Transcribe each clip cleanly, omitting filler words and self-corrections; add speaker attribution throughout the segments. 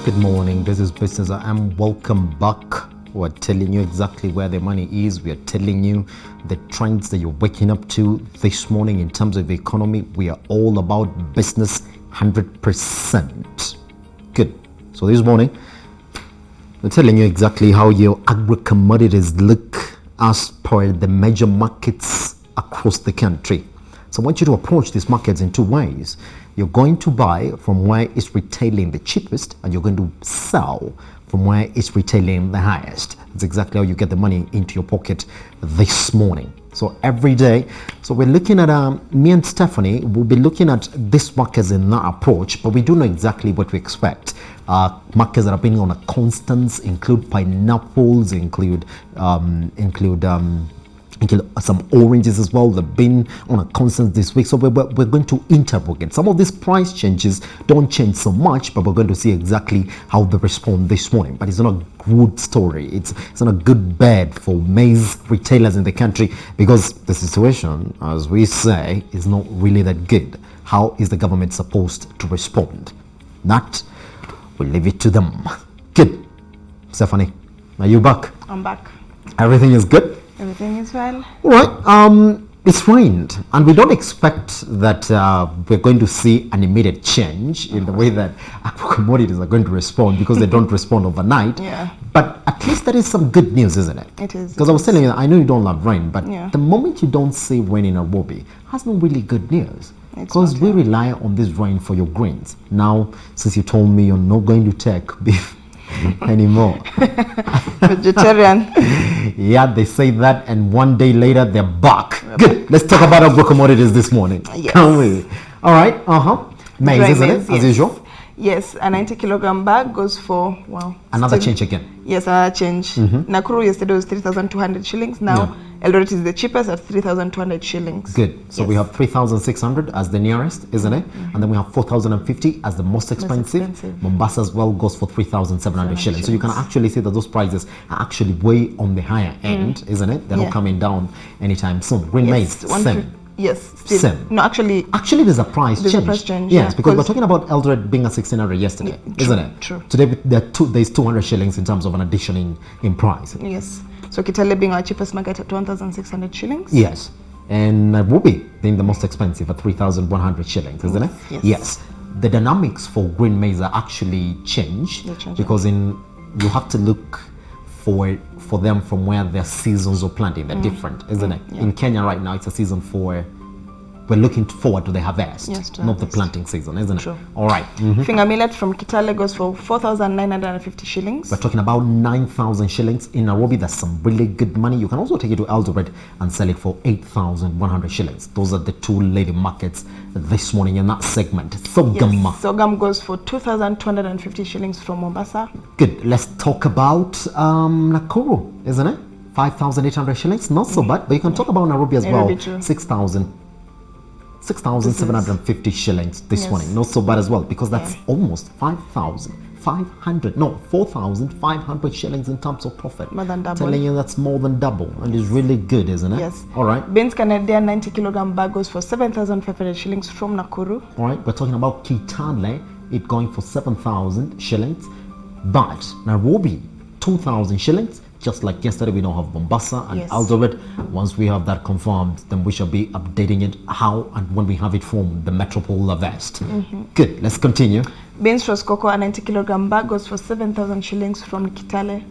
Speaker 1: Good morning, this is Business and welcome back. We're telling you exactly where the money is. We are telling you the trends that you're waking up to this morning in terms of the economy. We are all about business 100%. Good. So this morning, we're telling you exactly how your agro-commodities look as per the major markets across the country. So I want you to approach these markets in two ways. You're going to buy from where it's retailing the cheapest, and you're going to sell from where it's retailing the highest. That's exactly how you get the money into your pocket this morning. So every day, so we're looking at, me and Stephanie will be looking at this markets in that approach, but we don't know exactly what we expect. Markets that have been on a constant include pineapples, include some oranges as well. They've been on a constant this week, so we're going to interrogate. Some of these price changes don't change so much, but we're going to see exactly how they respond this morning. But it's not a good story. It's not a good bed for maize retailers in the country, because the situation, as we say, is not really that good. How is the government supposed to respond? That we'll leave it to them. Good. Stephanie, are you back?
Speaker 2: I'm back.
Speaker 1: Everything is good?
Speaker 2: Everything is well.
Speaker 1: All right. It's rained, and we don't expect that we're going to see an immediate change in the way that Agro-Commodities are going to respond, because they don't respond overnight.
Speaker 2: Yeah.
Speaker 1: But at least there is some good news, isn't it?
Speaker 2: It is.
Speaker 1: Because I was telling you, I know you don't love rain, but
Speaker 2: Yeah.
Speaker 1: the moment you don't see rain in Nairobi, has no really good news.
Speaker 2: It's
Speaker 1: Because
Speaker 2: not,
Speaker 1: we
Speaker 2: yeah.
Speaker 1: rely on this rain for your grains. Now, since you told me you're not going to take beef anymore.
Speaker 2: Vegetarian.
Speaker 1: Yeah, they say that, and one day later they're back. Good. Let's talk about Agro-Commodities this morning.
Speaker 2: Yes.
Speaker 1: Can we? All right. Maize,
Speaker 2: Dry
Speaker 1: isn't
Speaker 2: maize,
Speaker 1: it? As
Speaker 2: yes.
Speaker 1: usual.
Speaker 2: Yes, a 90-kilogram bag goes for, wow.
Speaker 1: Another
Speaker 2: still-
Speaker 1: change again.
Speaker 2: Yes, another change. Nakuru yesterday was 3,200 shillings. Now, Eldoret is the cheapest at 3,200 shillings.
Speaker 1: Good. So
Speaker 2: Yes.
Speaker 1: we have 3,600 as the nearest, isn't it? And then we have 4,050 as the most expensive.
Speaker 2: expensive.
Speaker 1: Mombasa as well goes for 3,700 shillings. So you can actually see that those prices are actually way on the higher end, isn't it? They're not
Speaker 2: Yeah.
Speaker 1: coming down anytime soon. Green maize, same.
Speaker 2: Yes, still.
Speaker 1: Same.
Speaker 2: No, actually,
Speaker 1: Actually, there's a price
Speaker 2: There's a
Speaker 1: change.
Speaker 2: price change,
Speaker 1: Yes,
Speaker 2: yeah,
Speaker 1: because we're
Speaker 2: 'cause-
Speaker 1: talking about Eldoret being at 1,600 yesterday,
Speaker 2: true,
Speaker 1: isn't it?
Speaker 2: true.
Speaker 1: Today, there's 200 shillings in terms of an addition in price.
Speaker 2: yes. So Kitale being our cheapest market at 1,600 shillings.
Speaker 1: Yes. And Nairobi being the most expensive at 3,100 shillings, isn't it?
Speaker 2: Yes.
Speaker 1: The dynamics for green maize are actually changed,
Speaker 2: They change,
Speaker 1: because you have to look for them from where their seasons of planting. They're different, isn't it?
Speaker 2: Yeah.
Speaker 1: In Kenya right now, it's a season we're looking forward to the harvest,
Speaker 2: Yes, to
Speaker 1: not the
Speaker 2: harvest.
Speaker 1: planting season, isn't
Speaker 2: True.
Speaker 1: it? All right.
Speaker 2: Finger millet from Kitale goes for 4,950 shillings.
Speaker 1: We're talking about 9,000 shillings. In Nairobi, that's some really good money. You can also take it to Eldoret and sell it for 8,100 shillings. Those are the two leading markets this morning in that segment. Sorghum.
Speaker 2: Yes, sorghum goes for 2,250 shillings from Mombasa.
Speaker 1: Good. Let's talk about Nakuru, isn't it? 5,800 shillings. Not so bad, but you can talk about Nairobi as
Speaker 2: Nairobi
Speaker 1: well.
Speaker 2: too.
Speaker 1: 6,750 shillings this
Speaker 2: Yes.
Speaker 1: morning. Not so bad as well, because that's almost 4,500 shillings in terms of profit.
Speaker 2: More than double.
Speaker 1: Telling you that's more than double, and it's really good, isn't it?
Speaker 2: Yes.
Speaker 1: All right.
Speaker 2: Beans Canadian 90-kilogram bag goes for 7,500 shillings from Nakuru.
Speaker 1: All right. We're talking about Kitale, it going for 7,000 shillings, but Nairobi 2,000 shillings. Just like yesterday, we don't have Mombasa and
Speaker 2: Yes.
Speaker 1: Eldoret. Once we have that confirmed, then we shall be updating it how and when we have it from the Metropole West. Good. Let's continue.
Speaker 2: Beans Rosecoco, a 90-kilogram bag goes for 7,000 shillings from Kitale.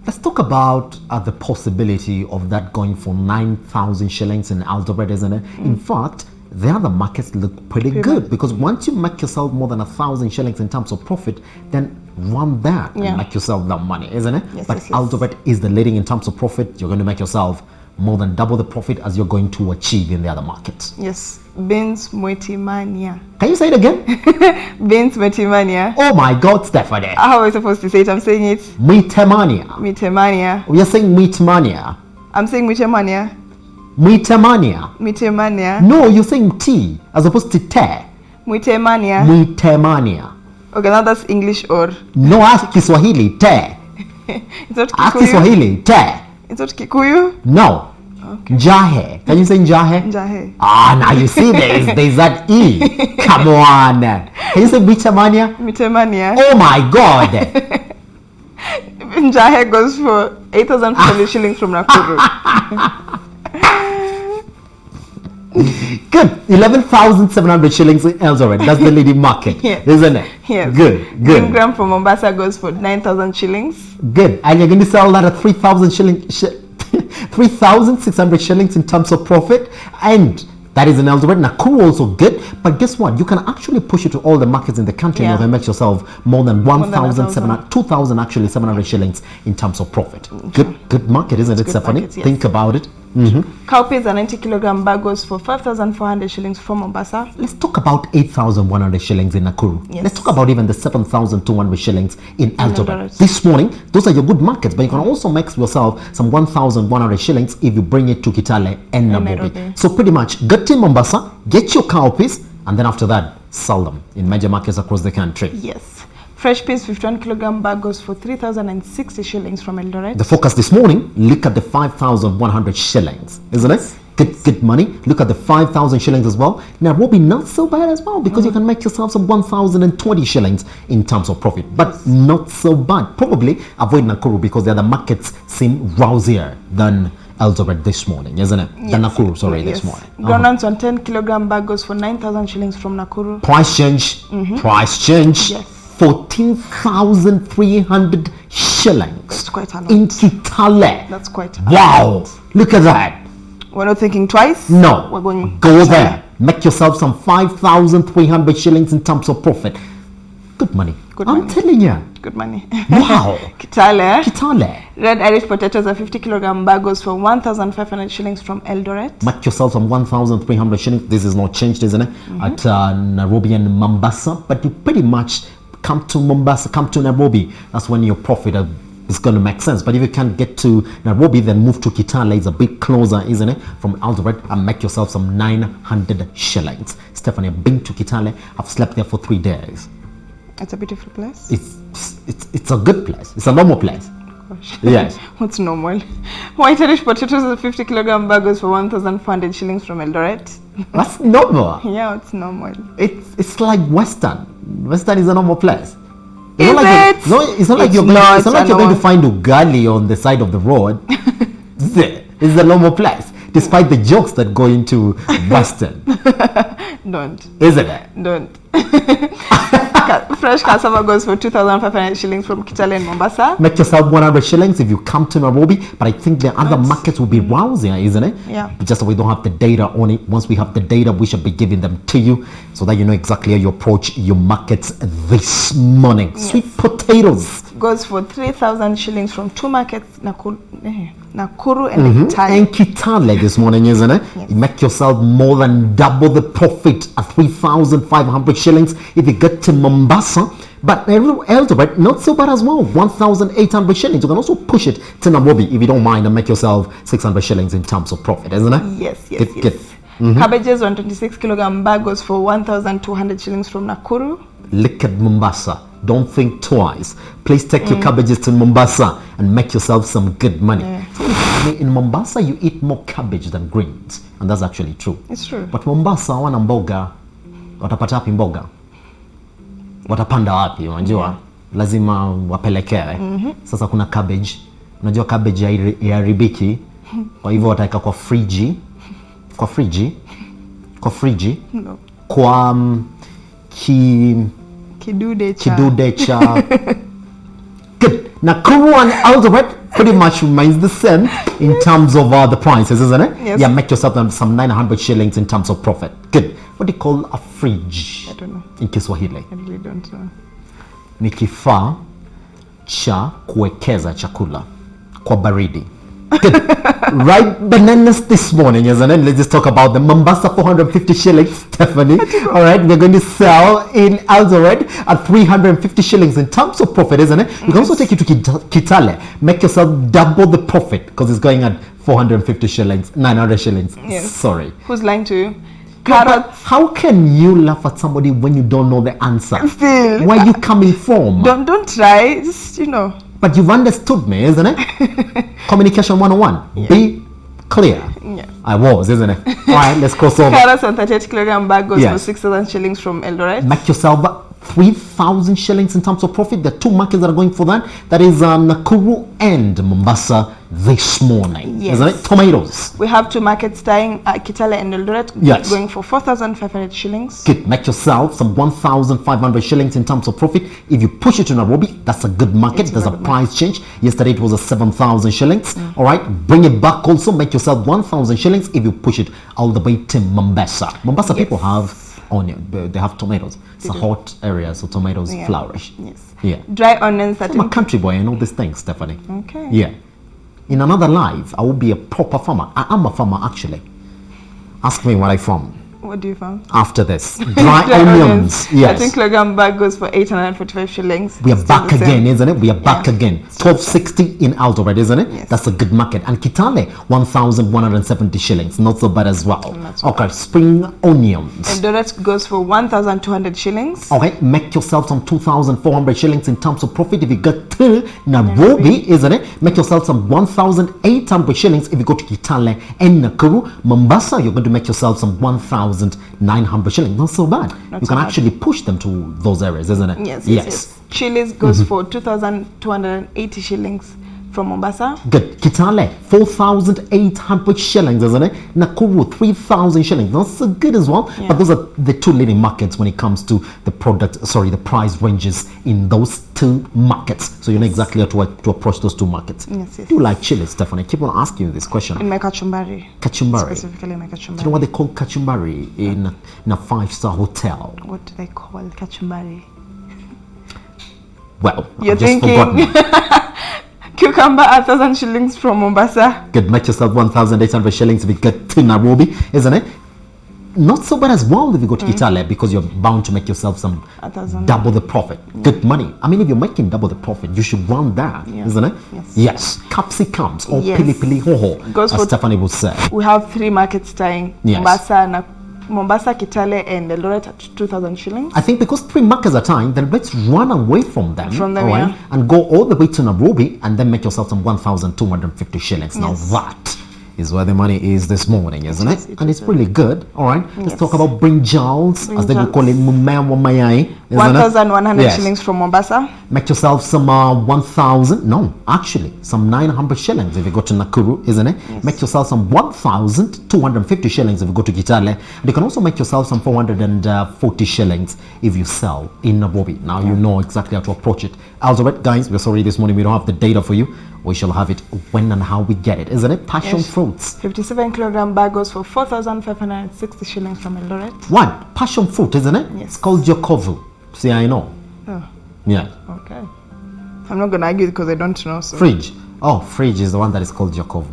Speaker 1: Let's talk about the possibility of that going for 9,000 shillings in Eldoret, isn't it? In fact, the other markets look pretty good, because once you make yourself more than 1,000 shillings in terms of profit, then run that and make yourself that money, isn't it?
Speaker 2: Yes,
Speaker 1: But
Speaker 2: yes, yes.
Speaker 1: Eldoret is the leading in terms of profit. You're going to make yourself more than double the profit as you're going to achieve in the other markets.
Speaker 2: Yes. Beans Mwetimania.
Speaker 1: Can you say it again?
Speaker 2: Beans Mwetimania.
Speaker 1: Oh my God, Stephanie.
Speaker 2: How am I supposed to say it? I'm saying it.
Speaker 1: Meatemania.
Speaker 2: Mwetimania.
Speaker 1: We are saying meatmania.
Speaker 2: I'm saying Mwetimania.
Speaker 1: Meatemania.
Speaker 2: Mwetimania.
Speaker 1: No, you're saying tea as opposed to te.
Speaker 2: Mwetimania.
Speaker 1: Meatemania.
Speaker 2: Okay, now that's English or
Speaker 1: No, ask Kiswahili, te.
Speaker 2: it's not
Speaker 1: Ask
Speaker 2: Kikuyu.
Speaker 1: Kiswahili, te.
Speaker 2: It's not Kikuyu.
Speaker 1: No.
Speaker 2: Okay.
Speaker 1: Njahe. Can you say Njahe?
Speaker 2: Njahe.
Speaker 1: Ah, now you see there's that E. Come on. Can you say Mitemania?
Speaker 2: Mitemania.
Speaker 1: Oh my God.
Speaker 2: Njahe goes for 8,500 shillings from Nakuru.
Speaker 1: Good. 11,700 shillings in Eldoret. That's the leading market,
Speaker 2: Yes.
Speaker 1: isn't it?
Speaker 2: Yes.
Speaker 1: Good.
Speaker 2: Green gram from Mombasa goes for 9,000 shillings.
Speaker 1: Good. And you're going to sell that at 3,000 shillings, 3,600 shillings in terms of profit. And that is in Eldoret. Nakuru also good. But guess what? You can actually push it to all the markets in the country and you can make yourself more than 1,700, 2,000 actually 700 shillings in terms of profit. Good market, isn't it, Stephanie?
Speaker 2: Markets, yes.
Speaker 1: Think about it.
Speaker 2: Cowpeas, a 90 kilogram bag goes for 5,400 shillings from Mombasa.
Speaker 1: Let's talk about 8,100 shillings in Nakuru.
Speaker 2: Yes.
Speaker 1: Let's talk about even the 7,200 shillings in Eldoret.
Speaker 2: Eldoret.
Speaker 1: This morning, those are your good markets, but you can also make yourself some 1,100 shillings if you bring it to Kitale and Nairobi. So pretty much, get to Mombasa, get your cowpeas, and then after that, sell them in major markets across the country.
Speaker 2: Yes. Fresh peas, 51 kilogram bag goes for 3,060 shillings from Eldoret.
Speaker 1: The focus this morning, look at the 5,100 shillings, isn't it? Good money. Look at the 5,000 shillings as well. Nairobi, not so bad as well, because you can make yourself some 1,020 shillings in terms of profit, but not so bad. Probably avoid Nakuru because the other markets seem rousier than Eldoret this morning, isn't it? Than Nakuru, sorry, this morning.
Speaker 2: Groundnuts on 10 kilogram bag goes for 9,000 shillings from Nakuru.
Speaker 1: Price change. Price change.
Speaker 2: Yes.
Speaker 1: 14,300 shillings.
Speaker 2: That's quite a lot.
Speaker 1: In Kitale.
Speaker 2: That's quite a
Speaker 1: wow.
Speaker 2: lot.
Speaker 1: Look at that.
Speaker 2: We're not thinking twice.
Speaker 1: No.
Speaker 2: We're going
Speaker 1: go there. Make yourself some 5,300 shillings in terms of profit. Good money. I'm telling you.
Speaker 2: Good money.
Speaker 1: Wow.
Speaker 2: Kitale.
Speaker 1: Kitale.
Speaker 2: Red Irish potatoes, a 50 kilogram bag goes for 1,500 shillings from Eldoret.
Speaker 1: Make yourself some 1,300 shillings. This is not changed, isn't it? At Nairobi and Mombasa. But you pretty much come to Mombasa, come to Nairobi. That's when your profit is going to make sense. But if you can't get to Nairobi, then move to Kitale. It's a bit closer, isn't it? From Eldoret, and make yourself some 900 shillings. Stephanie, I've been to Kitale. I've slept there for 3 days.
Speaker 2: It's a beautiful place.
Speaker 1: It's a good place. It's a normal place.
Speaker 2: Gosh.
Speaker 1: Yes.
Speaker 2: What's normal? White Irish potatoes, a 50 kilogram bag goes for 1,400 shillings from Eldoret.
Speaker 1: That's normal.
Speaker 2: Yeah, it's normal.
Speaker 1: It's like Western. Western is a normal place.
Speaker 2: Is it?
Speaker 1: It's not like you're going to find ugali on the side of the road. It's a normal place, despite the jokes that go into Western.
Speaker 2: Don't.
Speaker 1: Isn't it?
Speaker 2: Don't. Fresh cassava goes for 2,500 shillings from Kitale and Mombasa.
Speaker 1: Make yourself 100 shillings if you come to Nairobi, but I think the other markets will be rousier, isn't it?
Speaker 2: Yeah.
Speaker 1: Just so we don't have the data on it. Once we have the data, we should be giving them to you so that you know exactly how you approach your markets this morning. Yes. Sweet potatoes
Speaker 2: goes for 3,000 shillings from two markets, Nakuru and Kitale.
Speaker 1: And Kitale this morning, isn't it?
Speaker 2: Yes.
Speaker 1: You make yourself more than double the profit at 3,500 shillings if you get to Mombasa. But Eldoret, not so bad as well. 1,800 shillings. You can also push it to Nairobi if you don't mind and make yourself 600 shillings in terms of profit, isn't it?
Speaker 2: Yes.
Speaker 1: Good.
Speaker 2: Cabbages, 126 kilogram bag goes for 1,200 shillings from Nakuru.
Speaker 1: Look at Mombasa. Don't think twice. Please take your cabbages to Mombasa and make yourself some good money. In Mombasa, you eat more cabbage than greens. And that's actually true.
Speaker 2: It's true.
Speaker 1: But Mombasa, wana mboga. Watapata wapi mboga? Watapanda wapi? Unajua? Lazima wapelekewe. Sasa kuna cabbage. Unajua cabbage haiharibiki. Kwa hivyo wataweka kwa friji. Kwa friji.
Speaker 2: No.
Speaker 1: Kwa
Speaker 2: kidude cha
Speaker 1: good. Nakuru and Eldoret pretty much remains the same in terms of the prices, isn't it?
Speaker 2: Yes.
Speaker 1: Yeah, make yourself some 900 shillings in terms of profit. Good. What do you call a fridge?
Speaker 2: I don't know.
Speaker 1: In Kiswahili.
Speaker 2: I really don't know.
Speaker 1: Ni kifaa cha kuwekeza chakula kwa baridi. Good. Right, bananas this morning, isn't it? Let's just talk about the Mombasa 450 shillings, Stephanie. All right, we're going to sell in Eldoret at 350 shillings in terms of profit, isn't it? You can also take it to Kitale. Make yourself double the profit because it's going at 450 shillings, 900 shillings.
Speaker 2: Yes.
Speaker 1: Sorry.
Speaker 2: Who's lying to you? Carrots.
Speaker 1: How can you laugh at somebody when you don't know the answer?
Speaker 2: Still.
Speaker 1: Where are you coming from?
Speaker 2: Don't try. Just,
Speaker 1: But you've understood me, isn't it? Communication 101.
Speaker 2: Yeah.
Speaker 1: Be Clear?
Speaker 2: Yeah.
Speaker 1: I was, isn't it? All right, let's cross over.
Speaker 2: Carrots on 38 kilogram bag goes
Speaker 1: Yes.
Speaker 2: for 6,000 shillings from Eldoret.
Speaker 1: Make yourself 3,000 shillings in terms of profit. There are two markets that are going for that. That is Nakuru and Mombasa this morning.
Speaker 2: Yes.
Speaker 1: Isn't it? Tomatoes.
Speaker 2: We have two markets tying Kitale and Eldoret
Speaker 1: Yes.
Speaker 2: going for 4,500 shillings.
Speaker 1: Good. Make yourself some 1,500 shillings in terms of profit. If you push it to Nairobi, that's a good market.
Speaker 2: It's
Speaker 1: There's a
Speaker 2: very good
Speaker 1: price change. Yesterday it was a 7,000 shillings. All right. Bring it back also. Make yourself 1,000 shillings if you push it all the way to Mombasa. Mombasa
Speaker 2: Yes.
Speaker 1: people have onion. They have tomatoes. It's a
Speaker 2: do.
Speaker 1: hot area, so tomatoes
Speaker 2: Yeah.
Speaker 1: flourish.
Speaker 2: Yes.
Speaker 1: Yeah.
Speaker 2: Dry onions
Speaker 1: I'm a
Speaker 2: 13.
Speaker 1: country boy. I know these things, Stephanie.
Speaker 2: Okay.
Speaker 1: Yeah. In another life, I will be a proper farmer. I am a farmer, actually. Ask me what I farm
Speaker 2: What do you found?
Speaker 1: after this. Dry onions. Yes.
Speaker 2: 13 kilogram bag goes for 845 shillings.
Speaker 1: We are
Speaker 2: Still
Speaker 1: back
Speaker 2: the same.
Speaker 1: again, isn't it? We are back
Speaker 2: Yeah.
Speaker 1: again. 1260 in Eldoret, isn't it?
Speaker 2: Yes.
Speaker 1: That's a good market. And Kitale, 1,170 shillings. Not so bad as well.
Speaker 2: Not so
Speaker 1: Okay, spring onions.
Speaker 2: Eldoret goes for 1,200 shillings.
Speaker 1: Okay, make yourself some 2,400 shillings in terms of profit if you get to Nairobi, isn't it? Make yourself some 1,800 shillings if you go to Kitale and Nakuru. Mombasa, you're going to make yourself some 1,900 shillings. Not so bad.
Speaker 2: Not
Speaker 1: You
Speaker 2: so
Speaker 1: can
Speaker 2: bad.
Speaker 1: actually push them to those areas, isn't it?
Speaker 2: Yes. Chilies goes for 2,280 shillings from Mombasa.
Speaker 1: Good. Kitale, 4,800 shillings, isn't it? Nakuru, 3,000 shillings. That's so good as well.
Speaker 2: Yeah.
Speaker 1: But those are the two leading markets when it comes to the the price ranges in those two markets. So you know exactly how to approach those two markets.
Speaker 2: Yes.
Speaker 1: Do you like chili, Stephanie? I keep on asking you this question.
Speaker 2: In my kachumbari.
Speaker 1: Kachumbari.
Speaker 2: Specifically in my kachumbari.
Speaker 1: Do you know what they call kachumbari in a five-star hotel?
Speaker 2: What do they call kachumbari?
Speaker 1: Well,
Speaker 2: You're
Speaker 1: I've just
Speaker 2: thinking
Speaker 1: forgotten.
Speaker 2: cucumber 1,000 shillings from Mombasa.
Speaker 1: Good. Make yourself 1,800 shillings if you get to Nairobi, isn't it? Not so bad as well if you go to Kitale, because you're bound to make yourself some
Speaker 2: 1,000.
Speaker 1: double the profit. Good money. I mean, if you're making double the profit, you should run that,
Speaker 2: Yeah.
Speaker 1: isn't it?
Speaker 2: Yes.
Speaker 1: Yes. Capsicums or
Speaker 2: Yes.
Speaker 1: pili pili hoho,
Speaker 2: Goes
Speaker 1: as
Speaker 2: for-
Speaker 1: Stephanie would say.
Speaker 2: We have three markets tying
Speaker 1: Yes.
Speaker 2: Mombasa, Kitale, and Eldoret at 2,000 shillings.
Speaker 1: I think because three markets are tying, then let's run away from them,
Speaker 2: From them,
Speaker 1: all right,
Speaker 2: yeah.
Speaker 1: and go all the way to Nairobi and then make yourself some 1,250 shillings. Now
Speaker 2: Yes.
Speaker 1: that is where the money is this morning, isn't it?
Speaker 2: is, it
Speaker 1: And
Speaker 2: is
Speaker 1: it's really good, all right? Let's
Speaker 2: Yes.
Speaker 1: talk about brinjals, as they would
Speaker 2: Brinjals.
Speaker 1: call it, mumea wa mayai, isn't it?
Speaker 2: 1,100
Speaker 1: Yes.
Speaker 2: shillings from Mombasa.
Speaker 1: Make yourself some 900 shillings if you go to Nakuru, isn't it?
Speaker 2: Yes.
Speaker 1: Make yourself some 1,250 shillings if you go to Kitale. And you can also make yourself some 440 shillings if you sell in Nairobi. Now you know exactly how to approach it. Eldoret, guys, we're sorry this morning we don't have the data for you. We shall have it when and how we get it, isn't it? Passion
Speaker 2: Yes.
Speaker 1: fruits.
Speaker 2: 57 kilogram bag goes for 4,560 shillings from Eldoret.
Speaker 1: What? Passion fruit, isn't it?
Speaker 2: Yes.
Speaker 1: It's called Jokovu. See, I know.
Speaker 2: Oh,
Speaker 1: Yeah.
Speaker 2: okay. I'm not going to argue because I don't know. So.
Speaker 1: Fridge. Oh, fridge is the one that is called Jokovu.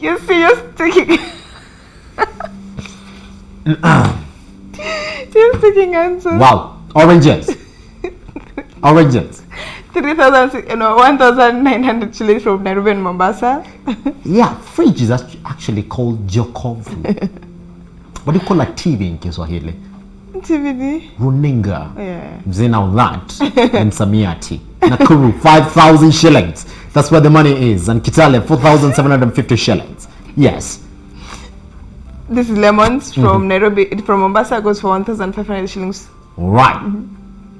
Speaker 2: You see, you're sticking. You're sticking answers.
Speaker 1: Wow. Oranges. Oranges.
Speaker 2: 1,900 shillings from Nairobi and Mombasa.
Speaker 1: Yeah, fridge is actually called Jokovu. What do you call a TV in Kiswahili?
Speaker 2: TVD.
Speaker 1: Runinga.
Speaker 2: Yeah.
Speaker 1: Mzee now that and Samiati. Nakuru, 5,000 shillings. That's where the money is. And Kitale, 4,750 shillings. Yes.
Speaker 2: This is lemons from Nairobi. From Mombasa goes for 1,500 shillings.
Speaker 1: Right.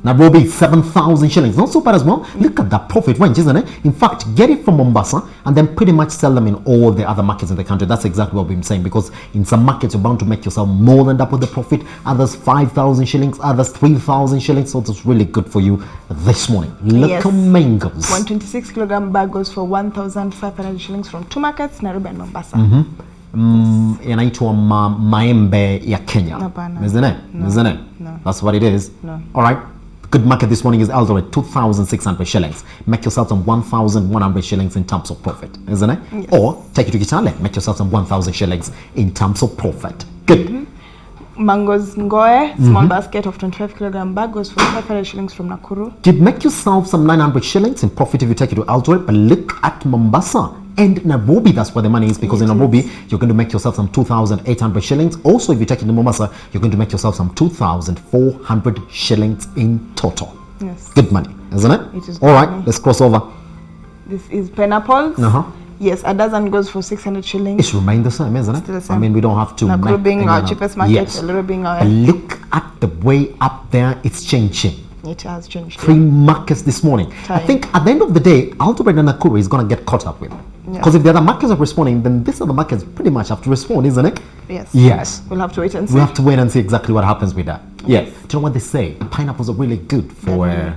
Speaker 1: Nairobi, 7,000 shillings. Not so bad as well. Look at that profit range, isn't it? In fact, get it from Mombasa and then pretty much sell them in all the other markets in the country. That's exactly what we've been saying, because in some markets you're bound to make yourself more than double the profit. Others 5,000 shillings, others 3,000 shillings. So it's really good for you this morning. Look
Speaker 2: Yes.
Speaker 1: at mangoes.
Speaker 2: 126 kilogram bag goes for 1,500 shillings from two markets, Nairobi and Mombasa.
Speaker 1: Inaitwa maembe ya Kenya.
Speaker 2: Hapana.
Speaker 1: Isn't it?
Speaker 2: No.
Speaker 1: Isn't it?
Speaker 2: No.
Speaker 1: That's what it is.
Speaker 2: No.
Speaker 1: All right. Good market this morning is Eldoret, 2,600 shillings. Make yourself some 1,100 shillings in terms of profit, isn't it?
Speaker 2: Yes.
Speaker 1: Or take it to Kitale, make yourself some 1,000 shillings in terms of profit. Good.
Speaker 2: Mangoes Ngoe, small basket of 25 kilogram bag goes for 500 shillings from Nakuru.
Speaker 1: Did make yourself some 900 shillings in profit if you take it to Eldoret, but look at Mombasa and Nairobi. That's where the money is, because in Nairobi you're going to make yourself some 2,800 shillings. Also, if you take it to Mombasa, you're going to make yourself some 2,400 shillings in total.
Speaker 2: Yes.
Speaker 1: Good money, isn't it?
Speaker 2: It is
Speaker 1: All
Speaker 2: good
Speaker 1: right,
Speaker 2: money.
Speaker 1: let's cross over.
Speaker 2: This is pineapples.
Speaker 1: Uh-huh.
Speaker 2: Yes, a dozen goes for 600 shillings.
Speaker 1: It's remained the same, isn't it?
Speaker 2: Still the same.
Speaker 1: I mean, we don't have to.
Speaker 2: Nakuru being our cheapest market, Eldoret being our.
Speaker 1: Look at the way up there it's changing.
Speaker 2: It has changed.
Speaker 1: 3 markets this morning.
Speaker 2: Time.
Speaker 1: I think at the end of the day, Eldoret and Nakuru is going to get caught up with. Because if the other markets are responding, then these other markets pretty much have to respond, isn't it?
Speaker 2: Yes.
Speaker 1: Yes.
Speaker 2: We'll have to wait and see.
Speaker 1: We'll have to wait and see exactly what happens with that. Yeah. Do you know what they say? Pineapples are really good for.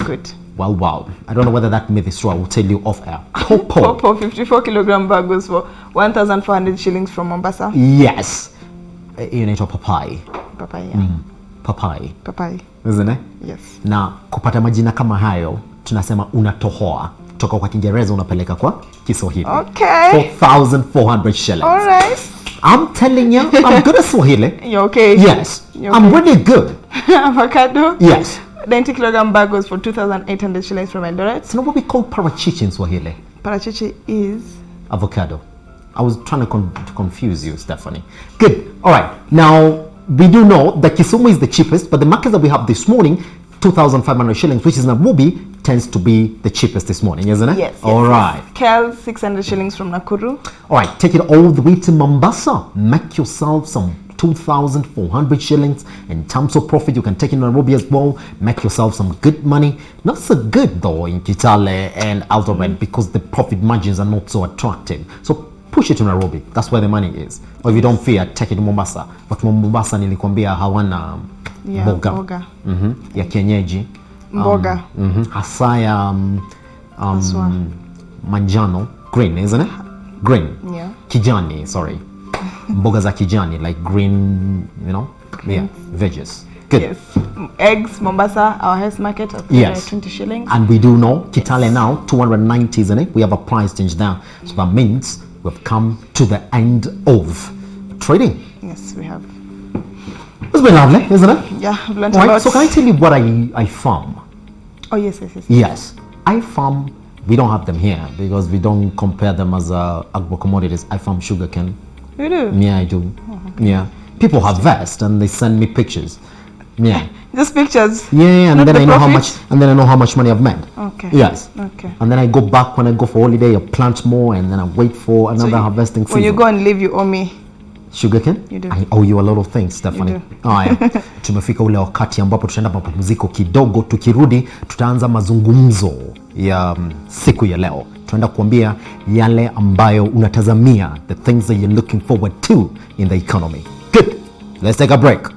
Speaker 2: Good.
Speaker 1: Well, wow. I don't know whether that myth is true. I will tell you off air. Popo.
Speaker 2: Popo 54 kilogram bag goes for 1,400 shillings from Mombasa.
Speaker 1: Yes. You need a papai.
Speaker 2: Papai, yeah.
Speaker 1: Papai.
Speaker 2: Papai.
Speaker 1: Isn't it?
Speaker 2: Yes.
Speaker 1: Na kupata majina kama hayo, tunasema unatohoa. Toka kwa Kiingereza unapeleka kwa Kiswahili.
Speaker 2: Okay.
Speaker 1: 4,400 shillings.
Speaker 2: All right.
Speaker 1: I'm telling you, I'm good at Swahili.
Speaker 2: You're okay?
Speaker 1: Yes.
Speaker 2: You're
Speaker 1: I'm
Speaker 2: okay.
Speaker 1: really good.
Speaker 2: Avocado?
Speaker 1: Yes.
Speaker 2: 90 kilogram bag goes for 2,800 shillings from Eldoret.
Speaker 1: So, you know what we call parachichi in Swahili?
Speaker 2: Parachichi is?
Speaker 1: Avocado. I was trying to confuse you, Stephanie. Good. All right. Now, we do know that Kisumu is the cheapest, but the market that we have this morning, 2,500 shillings, which is Nairobi, tends to be the cheapest this morning, isn't it?
Speaker 2: Yes.
Speaker 1: All right.
Speaker 2: Kel, 600 shillings from Nakuru.
Speaker 1: All right. Take it all the way to Mombasa. Make yourself some 2,400 shillings. In terms of profit, you can take it in Nairobi as well. Make yourself some good money. Not so good, though, in Kitale and Eldoret because the profit margins are not so attractive. So, push it to Nairobi. That's where the money is. Or if you don't fear, take it to Mombasa. But Mombasa nilikwambia hawana mboga. Ya kienyeji.
Speaker 2: Mboga.
Speaker 1: Hasa ya manjano. Green, isn't it? Green.
Speaker 2: Yeah.
Speaker 1: Kijani, sorry. Mboga za kijani, like green, you know? Yeah, veggies. Good.
Speaker 2: Yes. Eggs, Mombasa, our highest market at 20 shillings.
Speaker 1: And we do know, Kitale now, 290, isn't it? We have a price change there. So that means we've come to the end of trading.
Speaker 2: Yes, we have.
Speaker 1: It's been lovely, isn't it?
Speaker 2: Yeah, I've learned a lot.
Speaker 1: So can I tell you what I farm?
Speaker 2: Oh, yes.
Speaker 1: Yes. I farm, we don't have them here because we don't compare them as agro-commodities. I farm sugarcane.
Speaker 2: You do?
Speaker 1: Yeah, I do.
Speaker 2: Oh, okay.
Speaker 1: Yeah. People harvest and they send me pictures. Yeah.
Speaker 2: Just pictures?
Speaker 1: Yeah, and
Speaker 2: Not
Speaker 1: then
Speaker 2: the
Speaker 1: I know
Speaker 2: profit?
Speaker 1: how much, and then I know how much money I've made.
Speaker 2: Okay.
Speaker 1: Yes.
Speaker 2: Okay.
Speaker 1: And then I go back when I go for holiday, I plant more, and then I wait for another harvesting season.
Speaker 2: When you go and leave, you owe me.
Speaker 1: Sugarcane?
Speaker 2: You do.
Speaker 1: I owe you a lot of things, Stephanie.
Speaker 2: You do.
Speaker 1: Haya. Tumefika ule wakati ambapo tutaenda mapumziko kidogo. Tukirudi tutaanza mazungumzo ya siku ya leo. Tunaenda kuambia yale ambayo unatazamia, the things that you're looking forward to in the economy. Good. Let's take a break.